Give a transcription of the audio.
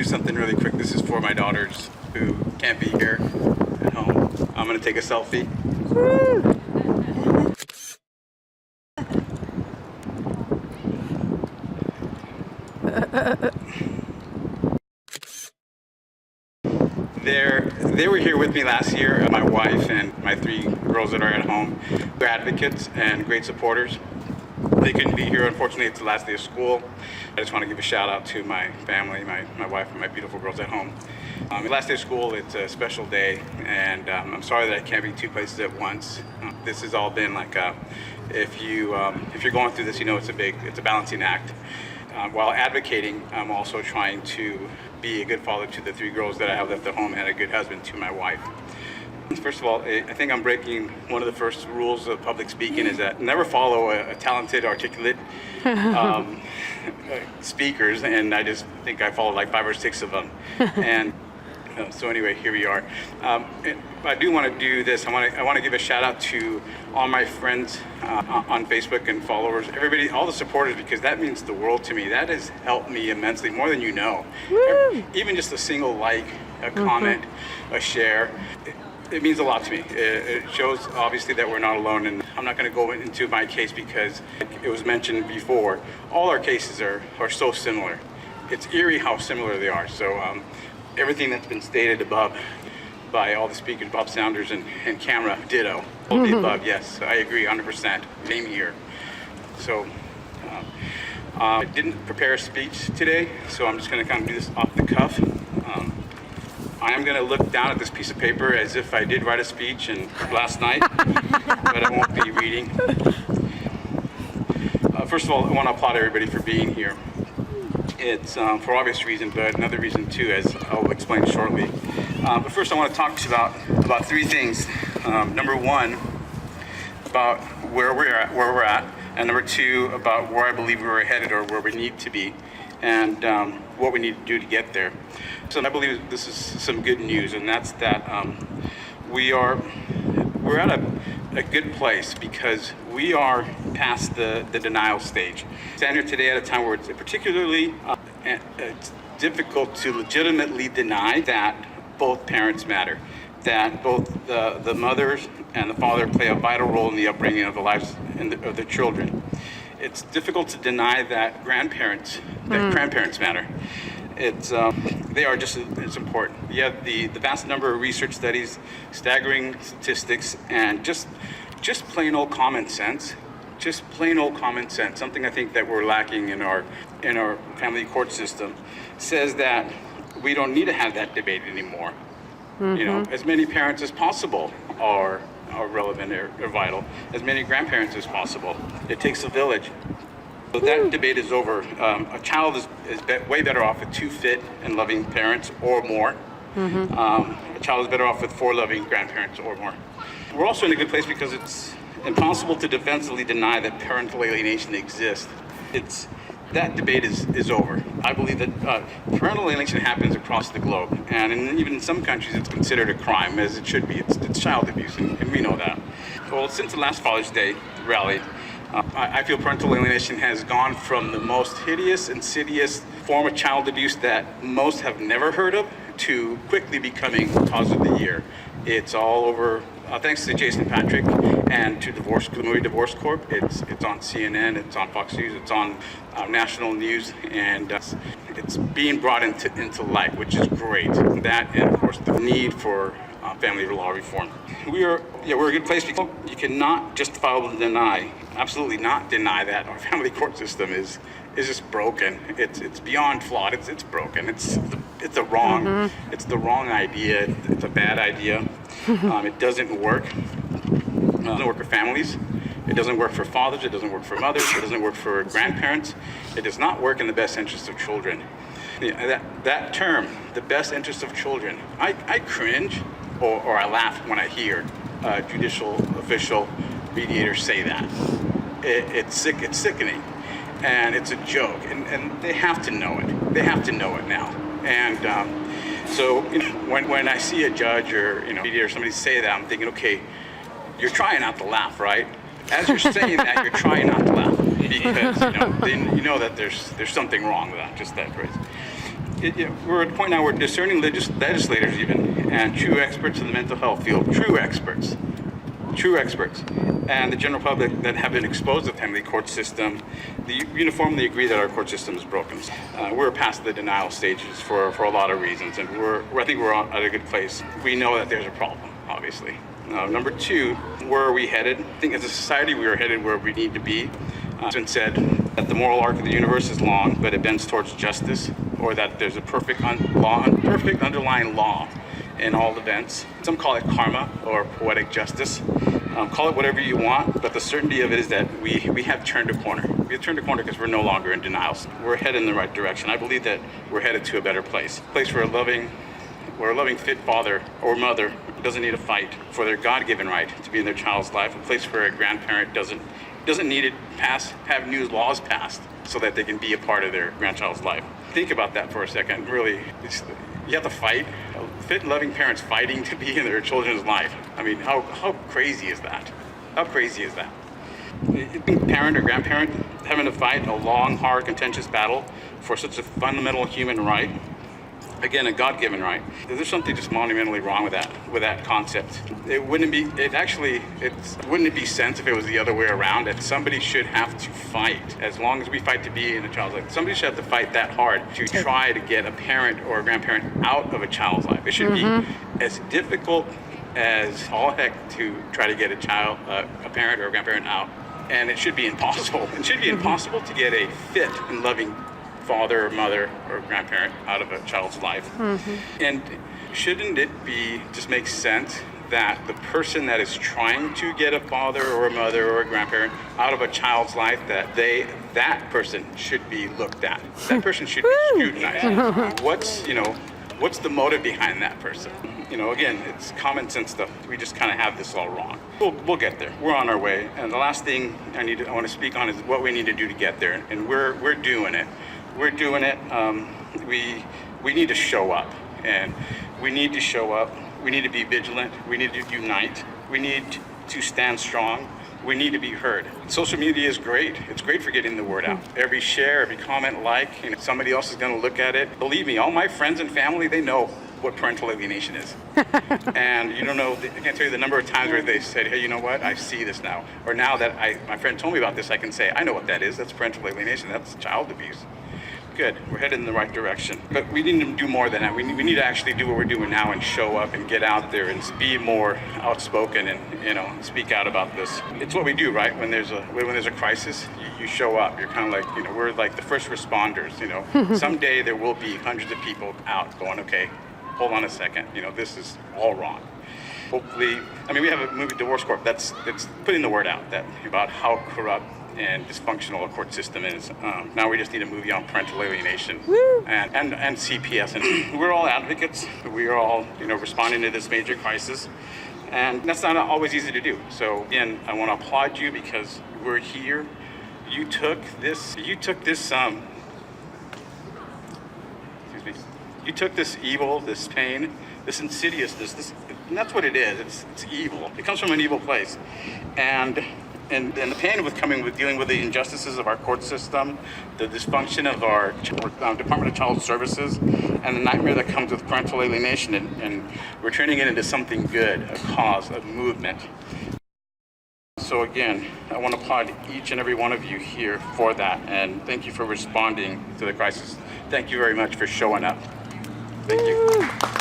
something really quick. This is for my daughters who can't be here at home. I'm gonna take a selfie. Woo! They were here with me last year. My wife and my 3 girls that are at home. They're advocates and great supporters. They couldn't be here. Unfortunately, it's the last day of school. I just want to give a shout out to my family, my wife and my beautiful girls at home. The last day of school, it's a special day, and I'm sorry that I can't be 2 places at once. This has all been like if you're going through this, you know it's a balancing act. While advocating, I'm also trying to be a good father to the 3 girls that I have left at home and a good husband to my wife. First of all, I think I'm breaking one of the first rules of public speaking, is that never follow a talented, articulate speakers, and I just think I followed like 5 or 6 of them. And so anyway, here we are. I do want to do this. I want to give a shout out to all my friends on Facebook and followers, everybody, all the supporters, because that means the world to me. That has helped me immensely, more than you know. Woo! Even just a single like, a comment, a share. It means a lot to me. It shows obviously that we're not alone, and I'm not going to go into my case because it was mentioned before. All our cases are so similar. It's eerie how similar they are. So everything that's been stated above by all the speakers, Bob Saunders and Camera, ditto. All the above, yes, I agree 100%. Same here. So I didn't prepare a speech today, so I'm just going to kind of do this off the cuff. I am going to look down at this piece of paper as if I did write a speech last night, but I won't be reading. First of all, I want to applaud everybody for being here. It's for obvious reason, but another reason too, as I'll explain shortly. But first, I want to talk to you about 3 things. Number 1, about where we're at, and number 2, about where I believe we're headed or where we need to be, and what we need to do to get there. So I believe this is some good news, and that's that we're at a good place because we are past the denial stage. Stand here today at a time where it's particularly it's difficult to legitimately deny that both parents matter, that both the mothers and the father play a vital role in the upbringing of the lives of their children. It's difficult to deny that grandparents matter. They are just as important. You have the vast number of research studies, staggering statistics, and just plain old common sense. Just plain old common sense. Something I think that we're lacking in our family court system says that we don't need to have that debate anymore. You know, as many parents as possible are relevant or vital. As many grandparents as possible. It takes a village. So that debate is over. A child is way better off with 2 fit and loving parents or more. A child is better off with 4 loving grandparents or more. We're also in a good place because it's impossible to defensively deny that parental alienation exists. That debate is over. I believe that parental alienation happens across the globe, and even in some countries it's considered a crime, as it should be. It's child abuse, and we know that. Well, since the last Father's Day rally, I feel parental alienation has gone from the most hideous, insidious form of child abuse that most have never heard of to quickly becoming cause of the year. It's all over, thanks to Jason Patrick and to the movie Divorce Corp. It's on CNN, it's on Fox News, it's on national news, and it's being brought into light, which is great. That, and of course, the need for family law reform. We're a good place because you cannot justifiably deny, absolutely not deny, that our family court system is just broken. It's beyond flawed. It's broken. It's the wrong idea. It's a bad idea. It doesn't work. It doesn't work for families. It doesn't work for fathers. It doesn't work for mothers. It doesn't work for grandparents. It does not work in the best interest of children. That term, the best interest of children, I cringe or I laugh when I hear a judicial official mediator say that. It's sickening, and it's a joke, and they have to know it. They have to know it now. And so when I see a judge or mediator or somebody say that, I'm thinking, okay, you're trying not to laugh, right? As you're saying that, you're trying not to laugh because you know that there's something wrong with that, just that phrase. we're at a point now where discerning legislators even, and true experts in the mental health field, true experts, and the general public that have been exposed to the family court system, they uniformly agree that our court system is broken. We're past the denial stages for a lot of reasons, and I think we're at a good place. We know that there's a problem, obviously. Number two, where are we headed? I think as a society we are headed where we need to be. It's been said that the moral arc of the universe is long, but it bends towards justice, or that there's a perfect underlying law in all events. Some call it karma or poetic justice. Call it whatever you want, but the certainty of it is that we have turned a corner. We have turned a corner because we're no longer in denial. We're headed in the right direction. I believe that we're headed to a better place. A place where a loving, fit father or mother doesn't need to fight for their God-given right to be in their child's life. A place where a grandparent doesn't need to have new laws passed so that they can be a part of their grandchild's life. Think about that for a second. Really, you have to fight. Fit, loving parents fighting to be in their children's life. I mean, how crazy is that? How crazy is that? Parent or grandparent having to fight a long, hard, contentious battle for such a fundamental human right. Again, a God-given right. There's something just monumentally wrong with that concept. Wouldn't it be sense if it was the other way around, that somebody should have to fight, as long as we fight to be in a child's life, somebody should have to fight that hard to try to get a parent or a grandparent out of a child's life. It should be as difficult as all heck to try to get a parent or a grandparent out. And it should be impossible. It should be impossible to get a fit and loving father or mother or grandparent out of a child's life. And shouldn't it just make sense that the person that is trying to get a father or a mother or a grandparent out of a child's life, that person should be looked at. That person should be scrutinized. What's the motive behind that person? Again, it's common sense stuff. We just kind of have this all wrong. We'll get there. We're on our way. And the last thing I want to speak on is what we need to do to get there. And we're doing it. We're doing it. We need to show up, and we need to show up. We need to be vigilant. We need to unite. We need to stand strong. We need to be heard. Social media is great. It's great for getting the word out. Every share, every comment, somebody else is going to look at it. Believe me, all my friends and family, they know what parental alienation is. And I can't tell you the number of times where they said, hey, you know what, I see this now. Or now that my friend told me about this, I can say, I know what that is. That's parental alienation. That's child abuse. Good, we're headed in the right direction. But we need to do more than that. We need to actually do what we're doing now and show up and get out there and be more outspoken and speak out about this. It's what we do, right? When there's a crisis, you show up. You're kind of like, we're like the first responders. Someday there will be hundreds of people out going, okay, hold on a second. This is all wrong. Hopefully, we have a movie, Divorce Court, that's putting the word out about how corrupt and dysfunctional a court system is. Now we just need a movie on parental alienation and CPS. And we're all advocates. We are all responding to this major crisis, and that's not always easy to do. So again, I want to applaud you because we're here. You took this evil, this pain, this insidiousness, and that's what it is. It's evil. It comes from an evil place, and the pain with dealing with the injustices of our court system, the dysfunction of our Department of Child Services, and the nightmare that comes with parental alienation, and we're turning it into something good, a cause, a movement. So again, I want to applaud each and every one of you here for that, and thank you for responding to the crisis. Thank you very much for showing up. Thank you.